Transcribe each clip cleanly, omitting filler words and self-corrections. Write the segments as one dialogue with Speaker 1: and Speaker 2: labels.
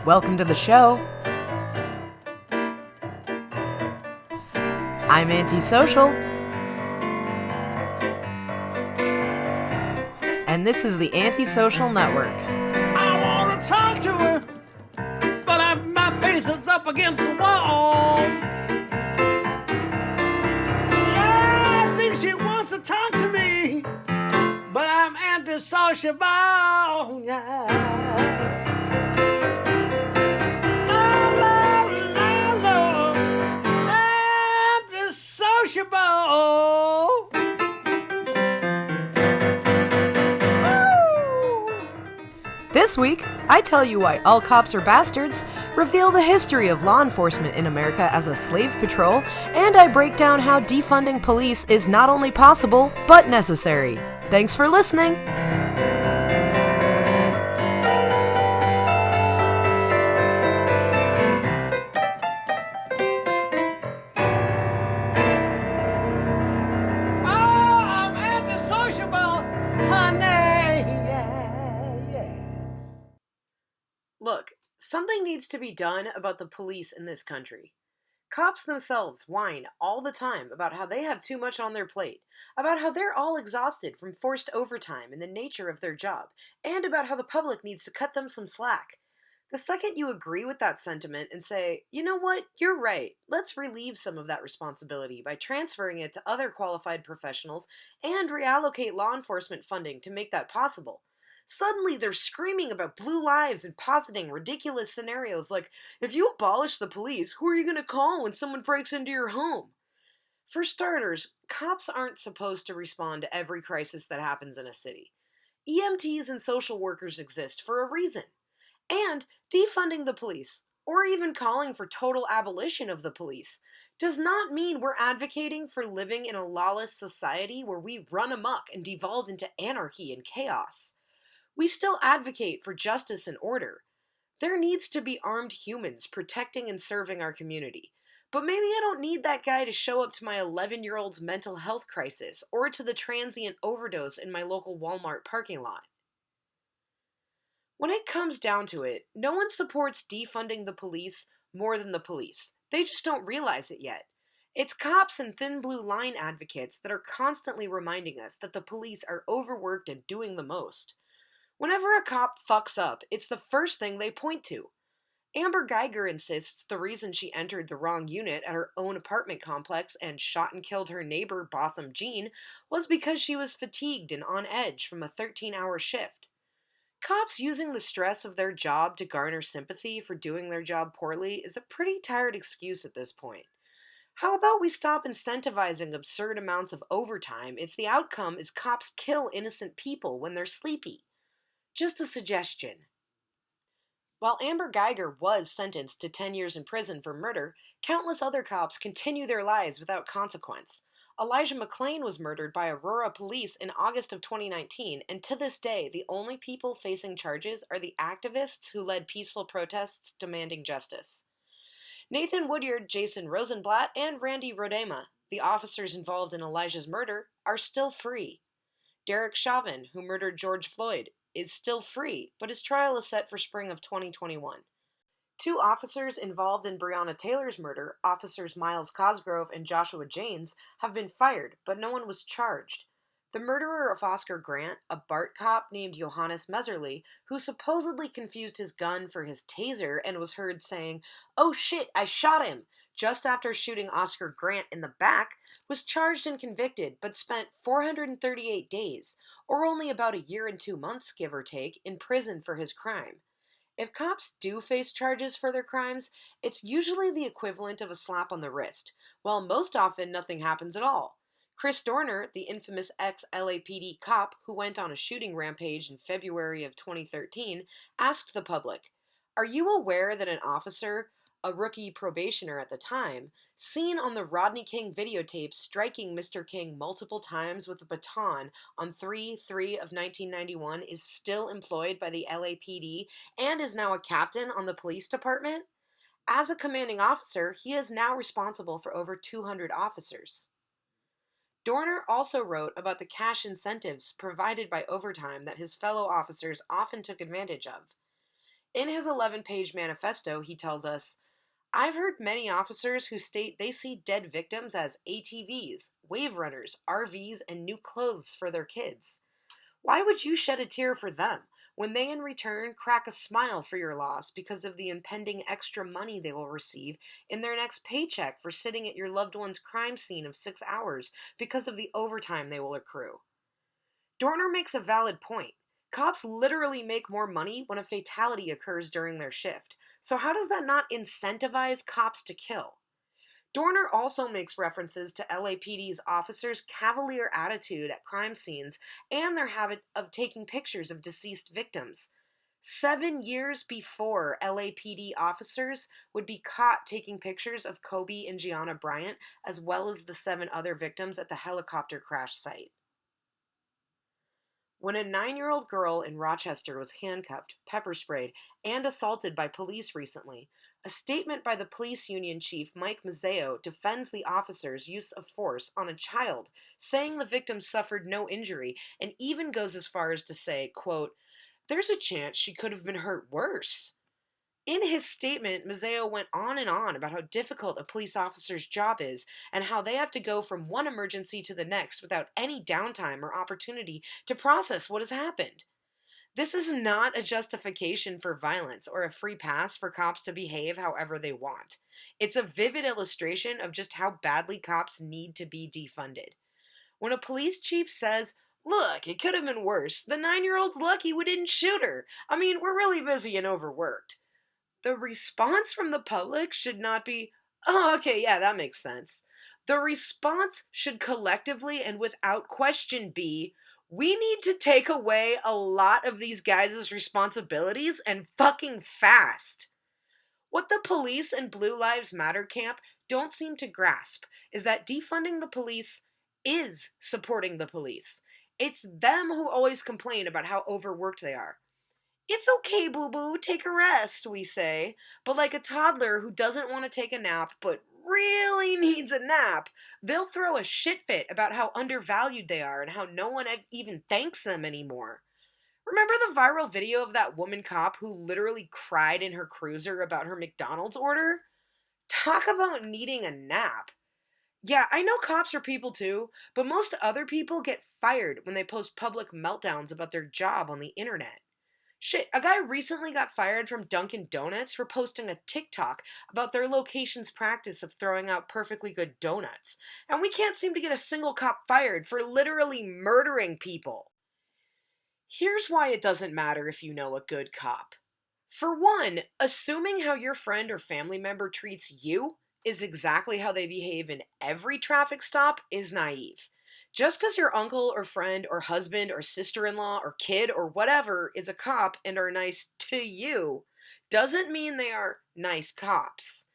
Speaker 1: Welcome to the show. I'm Antisocial. And this is the Antisocial Network.
Speaker 2: I want to talk to her, but my face is up against the wall. Yeah, I think she wants to talk to me, but I'm antisociable. Yeah. Antisociable.
Speaker 1: This week, I tell you why all cops are bastards, reveal the history of law enforcement in America as a slave patrol, and I break down how defunding police is not only possible, but necessary. Thanks for listening!
Speaker 2: I'm antisociable, honey. Yeah.
Speaker 1: Look, something needs to be done about the police in this country. Cops themselves whine all the time about how they have too much on their plate, about how they're all exhausted from forced overtime and the nature of their job, and about how the public needs to cut them some slack. The second you agree with that sentiment and say, you know what, you're right, let's relieve some of that responsibility by transferring it to other qualified professionals and reallocate law enforcement funding to make that possible. Suddenly they're screaming about blue lives and positing ridiculous scenarios like, if you abolish the police, who are you going to call when someone breaks into your home? For starters, cops aren't supposed to respond to every crisis that happens in a city. EMTs and social workers exist for a reason. And defunding the police, or even calling for total abolition of the police, does not mean we're advocating for living in a lawless society where we run amok and devolve into anarchy and chaos. We still advocate for justice and order. There needs to be armed humans protecting and serving our community. But maybe I don't need that guy to show up to my 11-year-old's mental health crisis or to the transient overdose in my local Walmart parking lot. When it comes down to it, no one supports defunding the police more than the police. They just don't realize it yet. It's cops and thin blue line advocates that are constantly reminding us that the police are overworked and doing the most. Whenever a cop fucks up, it's the first thing they point to. Amber Geiger insists the reason she entered the wrong unit at her own apartment complex and shot and killed her neighbor Botham Jean was because she was fatigued and on edge from a 13-hour shift. Cops using the stress of their job to garner sympathy for doing their job poorly is a pretty tired excuse at this point. How about we stop incentivizing absurd amounts of overtime if the outcome is cops kill innocent people when they're sleepy? Just a suggestion. While Amber Geiger was sentenced to 10 years in prison for murder, countless other cops continue their lives without consequence. Elijah McClain was murdered by Aurora police in August of 2019, and to this day, the only people facing charges are the activists who led peaceful protests demanding justice. Nathan Woodyard, Jason Rosenblatt, and Randy Rodema, the officers involved in Elijah's murder, are still free. Derek Chauvin, who murdered George Floyd, is still free, but his trial is set for spring of 2021. Two officers involved in Breonna Taylor's murder, officers Miles Cosgrove and Joshua Janes, have been fired, but no one was charged. The murderer of Oscar Grant, a BART cop named Johannes Meserly, who supposedly confused his gun for his taser and was heard saying, "Oh shit, I shot him," just after shooting Oscar Grant in the back, was charged and convicted but spent 438 days, or only about a year and 2 months, give or take, in prison for his crime. If cops do face charges for their crimes, it's usually the equivalent of a slap on the wrist, while most often nothing happens at all. Chris Dorner, the infamous ex-LAPD cop who went on a shooting rampage in February of 2013, asked the public, "Are you aware that an officer, a rookie probationer at the time, seen on the Rodney King videotape striking Mr. King multiple times with a baton on 3/3 of 1991 is still employed by the LAPD and is now a captain on the police department? As a commanding officer, he is now responsible for over 200 officers." Dorner also wrote about the cash incentives provided by overtime that his fellow officers often took advantage of. In his 11-page manifesto, he tells us, I've heard many officers who state they see dead victims as ATVs, wave runners, RVs, and new clothes for their kids. Why would you shed a tear for them when they in return crack a smile for your loss because of the impending extra money they will receive in their next paycheck for sitting at your loved one's crime scene of 6 hours because of the overtime they will accrue? Dorner makes a valid point. Cops literally make more money when a fatality occurs during their shift. So, how does that not incentivize cops to kill? Dorner also makes references to LAPD's officers' cavalier attitude at crime scenes and their habit of taking pictures of deceased victims. 7 years before, LAPD officers would be caught taking pictures of Kobe and Gianna Bryant, as well as the 7 other victims at the helicopter crash site. When a 9-year-old girl in Rochester was handcuffed, pepper sprayed, and assaulted by police recently, a statement by the police union chief Mike Mazzeo defends the officer's use of force on a child, saying the victim suffered no injury, and even goes as far as to say, quote, there's a chance she could have been hurt worse. In his statement, Mazzeo went on and on about how difficult a police officer's job is and how they have to go from one emergency to the next without any downtime or opportunity to process what has happened. This is not a justification for violence or a free pass for cops to behave however they want. It's a vivid illustration of just how badly cops need to be defunded. When a police chief says, look, it could have been worse, the 9-year-old's lucky we didn't shoot her. I mean, we're really busy and overworked. The response from the public should not be, oh, okay, yeah, that makes sense. The response should collectively and without question be, we need to take away a lot of these guys' responsibilities and fucking fast. What the police and Blue Lives Matter camp don't seem to grasp is that defunding the police is supporting the police. It's them who always complain about how overworked they are. It's okay, boo boo, take a rest, we say. But like a toddler who doesn't want to take a nap but really needs a nap, they'll throw a shit fit about how undervalued they are and how no one even thanks them anymore. Remember the viral video of that woman cop who literally cried in her cruiser about her McDonald's order? Talk about needing a nap. Yeah, I know cops are people too, but most other people get fired when they post public meltdowns about their job on the internet. Shit, a guy recently got fired from Dunkin' Donuts for posting a TikTok about their location's practice of throwing out perfectly good donuts. And we can't seem to get a single cop fired for literally murdering people. Here's why it doesn't matter if you know a good cop. For one, assuming how your friend or family member treats you is exactly how they behave in every traffic stop is naive. Just because your uncle or friend or husband or sister in law or kid or whatever is a cop and are nice to you doesn't mean they are nice cops.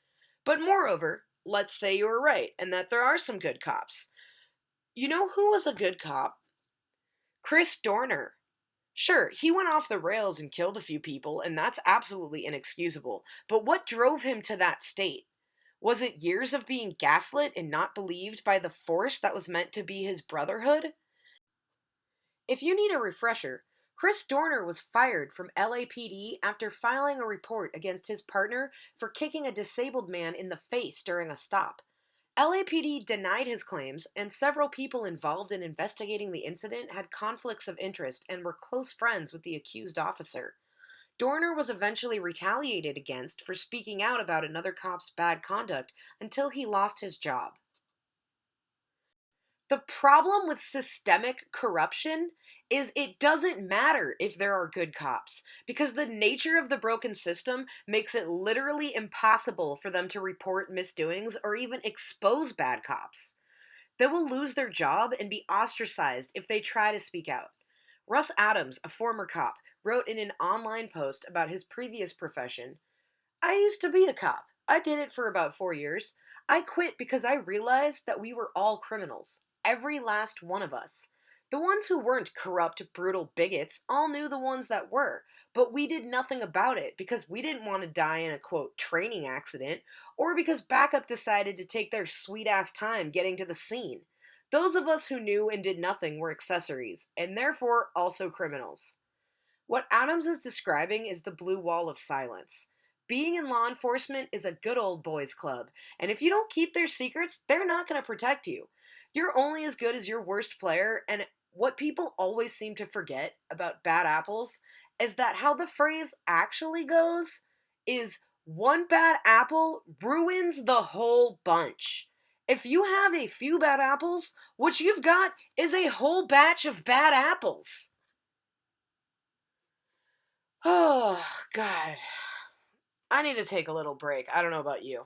Speaker 1: But moreover, let's say you were right and that there are some good cops. You know who was a good cop? Chris Dorner. Sure, he went off the rails and killed a few people, and that's absolutely inexcusable. But what drove him to that state? Was it years of being gaslit and not believed by the force that was meant to be his brotherhood? If you need a refresher, Chris Dorner was fired from LAPD after filing a report against his partner for kicking a disabled man in the face during a stop. LAPD denied his claims, and several people involved in investigating the incident had conflicts of interest and were close friends with the accused officer. Dorner was eventually retaliated against for speaking out about another cop's bad conduct until he lost his job. The problem with systemic corruption is it doesn't matter if there are good cops, because the nature of the broken system makes it literally impossible for them to report misdoings or even expose bad cops. They will lose their job and be ostracized if they try to speak out. Russ Adams, a former cop, wrote in an online post about his previous profession, I used to be a cop. I did it for about 4 years. I quit because I realized that we were all criminals. Every last one of us. The ones who weren't corrupt, brutal bigots all knew the ones that were, but we did nothing about it because we didn't want to die in a quote training accident or because backup decided to take their sweet ass time getting to the scene. Those of us who knew and did nothing were accessories, and therefore also criminals. What Adams is describing is the blue wall of silence. Being in law enforcement is a good old boys club, and if you don't keep their secrets, they're not going to protect you. You're only as good as your worst player, and what people always seem to forget about bad apples is that how the phrase actually goes is one bad apple ruins the whole bunch. If you have a few bad apples, what you've got is a whole batch of bad apples. Oh, God. I need to take a little break. I don't know about you.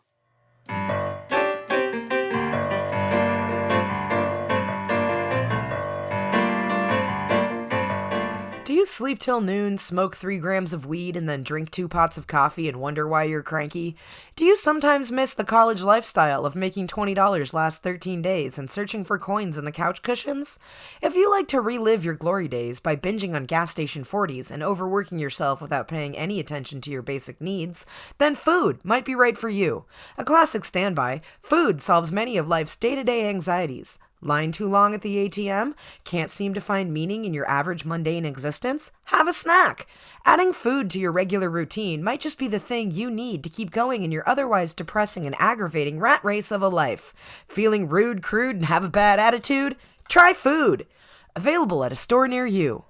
Speaker 1: Do you sleep till noon, smoke 3 grams of weed, and then drink 2 pots of coffee and wonder why you're cranky? Do you sometimes miss the college lifestyle of making $20 last 13 days and searching for coins in the couch cushions? If you like to relive your glory days by binging on gas station 40s and overworking yourself without paying any attention to your basic needs, then food might be right for you. A classic standby, food solves many of life's day-to-day anxieties. Line too long at the ATM? Can't seem to find meaning in your average mundane existence? Have a snack! Adding food to your regular routine might just be the thing you need to keep going in your otherwise depressing and aggravating rat race of a life. Feeling rude, crude, and have a bad attitude? Try food! Available at a store near you.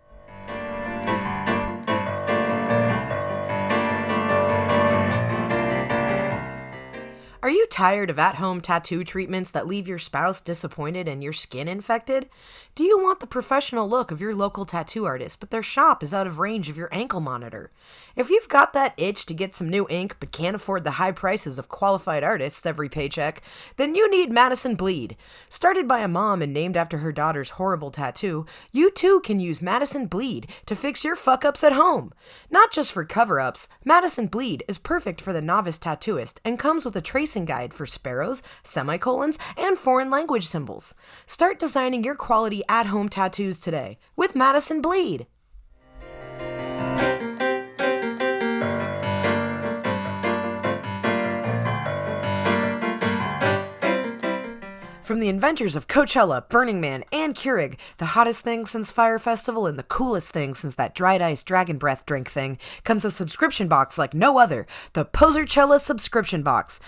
Speaker 1: Are you tired of at-home tattoo treatments that leave your spouse disappointed and your skin infected? Do you want the professional look of your local tattoo artist, but their shop is out of range of your ankle monitor? If you've got that itch to get some new ink but can't afford the high prices of qualified artists every paycheck, then you need Madison Bleed. Started by a mom and named after her daughter's horrible tattoo, you too can use Madison Bleed to fix your fuck-ups at home. Not just for cover-ups, Madison Bleed is perfect for the novice tattooist and comes with a tracing guide for sparrows, semicolons, and foreign language symbols. Start designing your quality at-home tattoos today with Madison Bleed. From the inventors of Coachella, Burning Man, and Keurig, the hottest thing since Fire Festival and the coolest thing since that dried ice dragon breath drink thing, comes a subscription box like no other, the Posercella subscription box.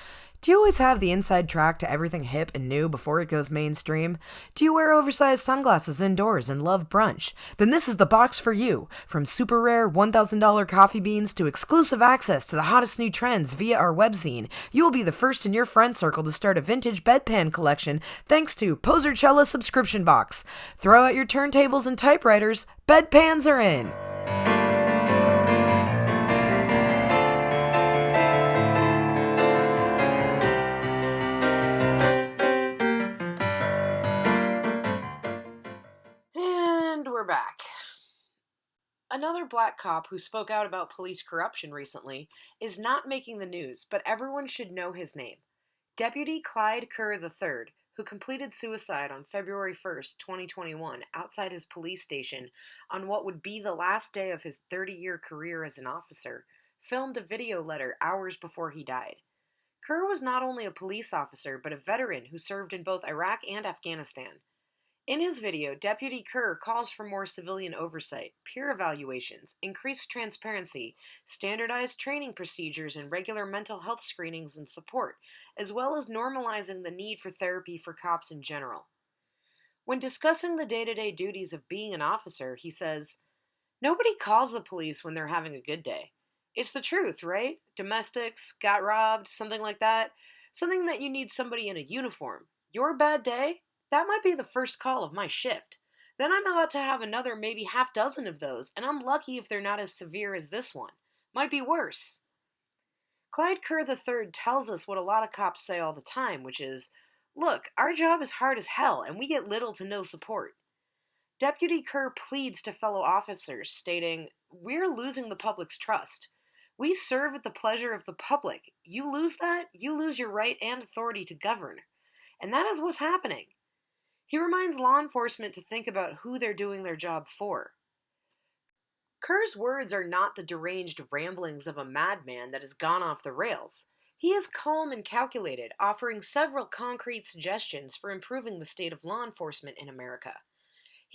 Speaker 1: Do you always have the inside track to everything hip and new before it goes mainstream? Do you wear oversized sunglasses indoors and love brunch? Then this is the box for you. From super rare $1,000 coffee beans to exclusive access to the hottest new trends via our webzine, you will be the first in your friend circle to start a vintage bedpan collection thanks to Posercella subscription box. Throw out your turntables and typewriters. Bedpans are in. And we're back. Another black cop who spoke out about police corruption recently is not making the news, but everyone should know his name. Deputy Clyde Kerr III, who completed suicide on February 1st, 2021, outside his police station on what would be the last day of his 30-year career as an officer, filmed a video letter hours before he died. Kerr was not only a police officer, but a veteran who served in both Iraq and Afghanistan. In his video, Deputy Kerr calls for more civilian oversight, peer evaluations, increased transparency, standardized training procedures, and regular mental health screenings and support, as well as normalizing the need for therapy for cops in general. When discussing the day-to-day duties of being an officer, he says, "Nobody calls the police when they're having a good day. It's the truth, right? Domestics, got robbed, something like that. Something that you need somebody in a uniform. Your bad day? That might be the first call of my shift. Then I'm about to have another maybe half dozen of those, and I'm lucky if they're not as severe as this one. Might be worse." Clyde Kerr III tells us what a lot of cops say all the time, which is, "Look, our job is hard as hell, and we get little to no support." Deputy Kerr pleads to fellow officers, stating, "We're losing the public's trust. We serve at the pleasure of the public. You lose that, you lose your right and authority to govern. And that is what's happening." He reminds law enforcement to think about who they're doing their job for. Kerr's words are not the deranged ramblings of a madman that has gone off the rails. He is calm and calculated, offering several concrete suggestions for improving the state of law enforcement in America.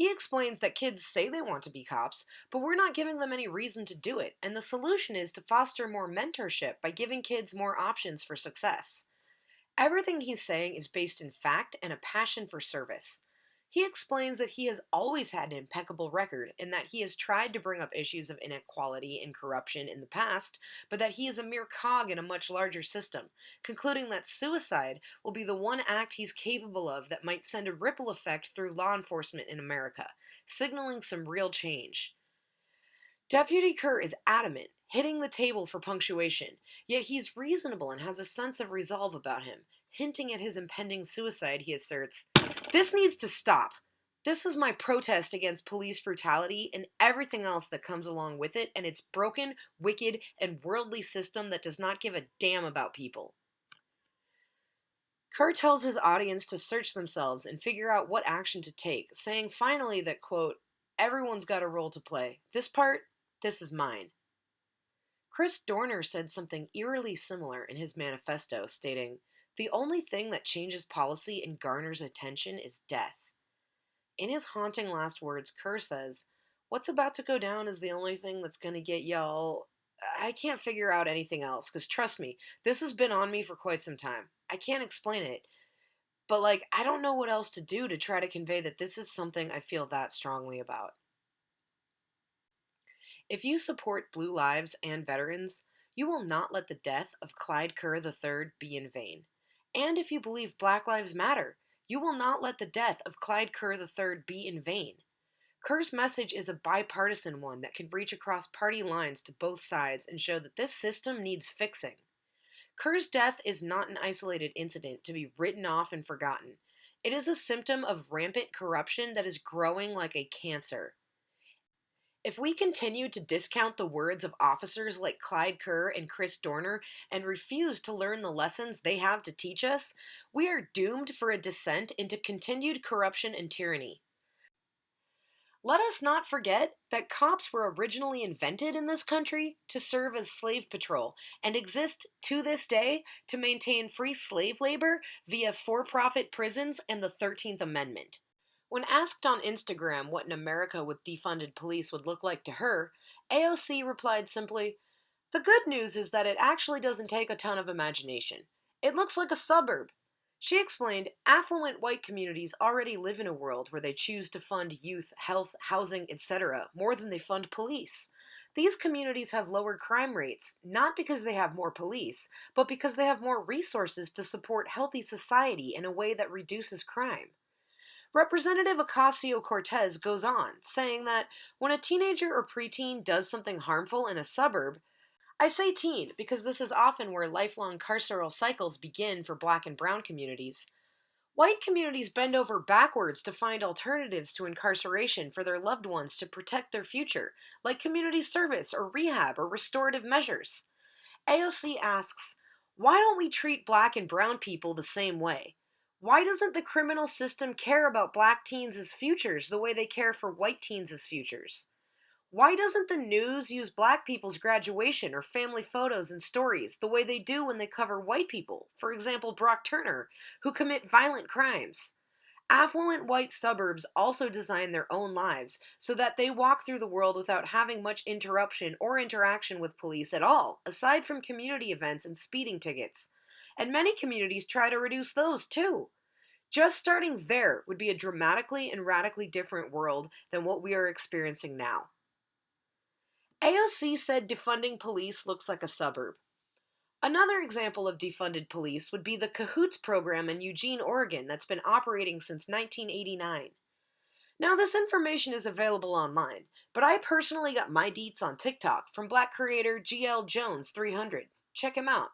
Speaker 1: He explains that kids say they want to be cops, but we're not giving them any reason to do it, and the solution is to foster more mentorship by giving kids more options for success. Everything he's saying is based in fact and a passion for service. He explains that he has always had an impeccable record and that he has tried to bring up issues of inequality and corruption in the past, but that he is a mere cog in a much larger system, concluding that suicide will be the one act he's capable of that might send a ripple effect through law enforcement in America, signaling some real change. Deputy Kerr is adamant, hitting the table for punctuation, yet he's reasonable and has a sense of resolve about him. Hinting at his impending suicide, he asserts, "This needs to stop. This is my protest against police brutality and everything else that comes along with it and its broken, wicked, and worldly system that does not give a damn about people." Kerr tells his audience to search themselves and figure out what action to take, saying finally that, quote, "Everyone's got a role to play. This part, this is mine." Chris Dorner said something eerily similar in his manifesto, stating, "The only thing that changes policy and garners attention is death." In his haunting last words, Kerr says, "What's about to go down is the only thing that's going to get y'all. I can't figure out anything else, because trust me, this has been on me for quite some time. I can't explain it, but like, I don't know what else to do to try to convey that this is something I feel that strongly about." If you support Blue Lives and veterans, you will not let the death of Clyde Kerr III be in vain. And if you believe Black Lives Matter, you will not let the death of Clyde Kerr III be in vain. Kerr's message is a bipartisan one that can reach across party lines to both sides and show that this system needs fixing. Kerr's death is not an isolated incident to be written off and forgotten. It is a symptom of rampant corruption that is growing like a cancer. If we continue to discount the words of officers like Clyde Kerr and Chris Dorner and refuse to learn the lessons they have to teach us, we are doomed for a descent into continued corruption and tyranny. Let us not forget that cops were originally invented in this country to serve as slave patrol and exist to this day to maintain free slave labor via for profit prisons and the 13th Amendment. When asked on Instagram what an America with defunded police would look like to her, AOC replied simply, "The good news is that it actually doesn't take a ton of imagination. It looks like a suburb." She explained affluent white communities already live in a world where they choose to fund youth, health, housing, etc. more than they fund police. These communities have lower crime rates, not because they have more police, but because they have more resources to support healthy society in a way that reduces crime. Representative Ocasio-Cortez goes on, saying that when a teenager or preteen does something harmful in a suburb, I say teen because this is often where lifelong carceral cycles begin for black and brown communities. White communities bend over backwards to find alternatives to incarceration for their loved ones to protect their future, like community service or rehab or restorative measures. AOC asks, why don't we treat black and brown people the same way? Why doesn't the criminal system care about black teens' futures the way they care for white teens' futures? Why doesn't the news use black people's graduation or family photos and stories the way they do when they cover white people, for example, Brock Turner, who commit violent crimes? Affluent white suburbs also design their own lives so that they walk through the world without having much interruption or interaction with police at all, aside from community events and speeding tickets. And many communities try to reduce those too. Just starting there would be a dramatically and radically different world than what we are experiencing now. AOC said defunding police looks like a suburb. Another example of defunded police would be the Cahoots program in Eugene, Oregon that's been operating since 1989. Now, this information is available online, but I personally got my deets on TikTok from black creator GL Jones 300. Check him out.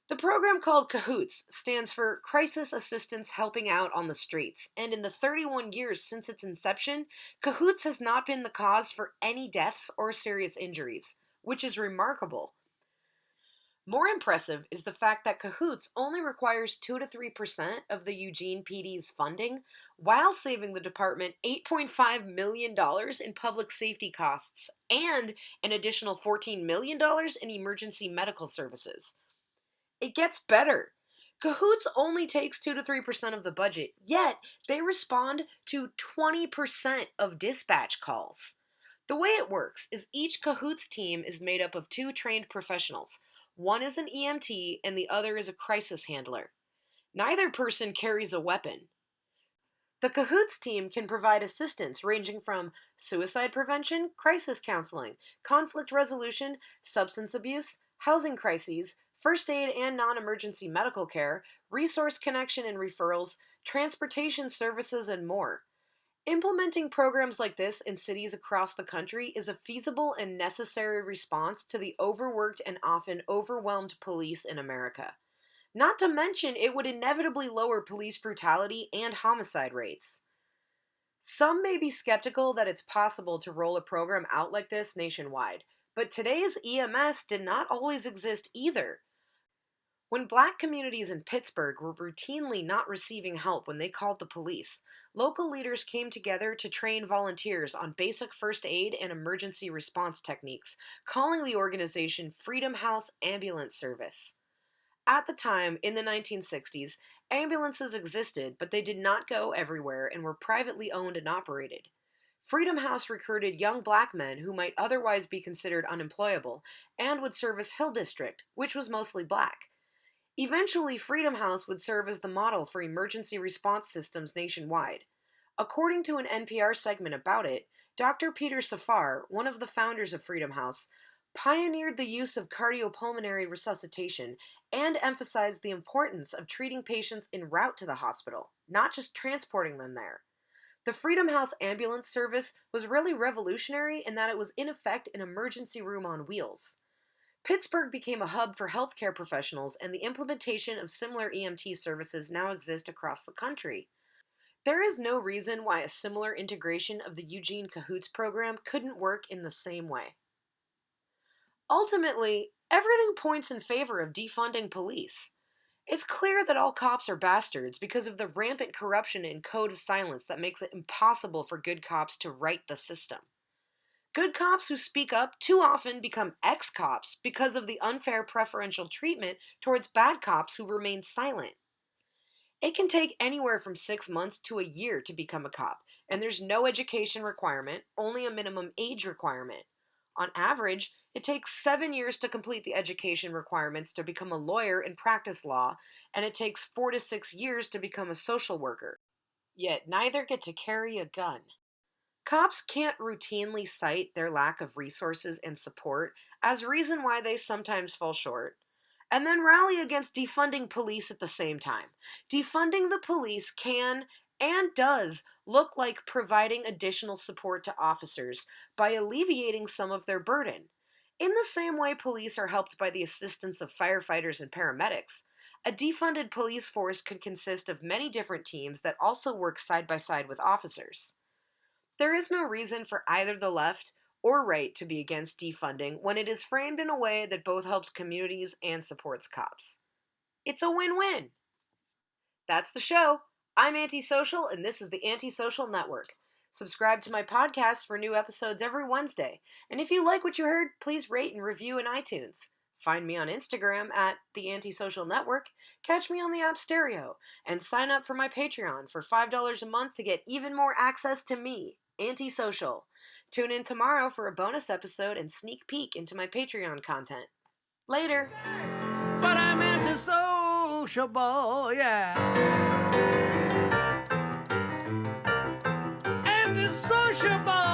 Speaker 1: The program called Cahoots stands for Crisis Assistance Helping Out on the Streets, and in the 31 years since its inception, Cahoots has not been the cause for any deaths or serious injuries, which is remarkable. More impressive is the fact that Cahoots only requires 2 to 3% of the Eugene PD's funding, while saving the department $8.5 million in public safety costs and an additional $14 million in emergency medical services. It gets better. Cahoots only takes 2 to 3% of the budget, yet they respond to 20% of dispatch calls. The way it works is each Cahoots team is made up of two trained professionals. One is an EMT and the other is a crisis handler. Neither person carries a weapon. The Cahoots team can provide assistance ranging from suicide prevention, crisis counseling, conflict resolution, substance abuse, housing crises, first aid and non emergency medical care, resource connection and referrals, transportation services, and more. Implementing programs like this in cities across the country is a feasible and necessary response to the overworked and often overwhelmed police in America. Not to mention, it would inevitably lower police brutality and homicide rates. Some may be skeptical that it's possible to roll a program out like this nationwide, but today's EMS did not always exist either. When black communities in Pittsburgh were routinely not receiving help when they called the police, local leaders came together to train volunteers on basic first aid and emergency response techniques, calling the organization Freedom House Ambulance Service. At the time, in the 1960s, ambulances existed, but they did not go everywhere and were privately owned and operated. Freedom House recruited young black men who might otherwise be considered unemployable and would service Hill District, which was mostly black. Eventually, Freedom House would serve as the model for emergency response systems nationwide. According to an NPR segment about it, Dr. Peter Safar, one of the founders of Freedom House, pioneered the use of cardiopulmonary resuscitation and emphasized the importance of treating patients en route to the hospital, not just transporting them there. The Freedom House ambulance service was really revolutionary in that it was in effect an emergency room on wheels. Pittsburgh became a hub for healthcare professionals, and the implementation of similar EMT services now exist across the country. There is no reason why a similar integration of the Eugene Cahoots program couldn't work in the same way. Ultimately, everything points in favor of defunding police. It's clear that all cops are bastards because of the rampant corruption and code of silence that makes it impossible for good cops to right the system. Good cops who speak up too often become ex-cops because of the unfair preferential treatment towards bad cops who remain silent. It can take anywhere from 6 months to a year to become a cop, and there's no education requirement, only a minimum age requirement. On average, it takes 7 years to complete the education requirements to become a lawyer and practice law, and it takes 4 to 6 years to become a social worker. Yet neither get to carry a gun. Cops can't routinely cite their lack of resources and support as reason why they sometimes fall short, and then rally against defunding police at the same time. Defunding the police can and does look like providing additional support to officers by alleviating some of their burden. In the same way police are helped by the assistance of firefighters and paramedics, a defunded police force could consist of many different teams that also work side by side with officers. There is no reason for either the left or right to be against defunding when it is framed in a way that both helps communities and supports cops. It's a win-win. That's the show. I'm Antisocial, and this is the Antisocial Network. Subscribe to my podcast for new episodes every Wednesday. And if you like what you heard, please rate and review in iTunes. Find me on Instagram at The Antisocial Network, catch me on the app Stereo, and sign up for my Patreon for $5 a month to get even more access to me, Antisocial. Tune in tomorrow for a bonus episode and sneak peek into my Patreon content. Later!
Speaker 2: But I'm antisociable, yeah. Antisociable.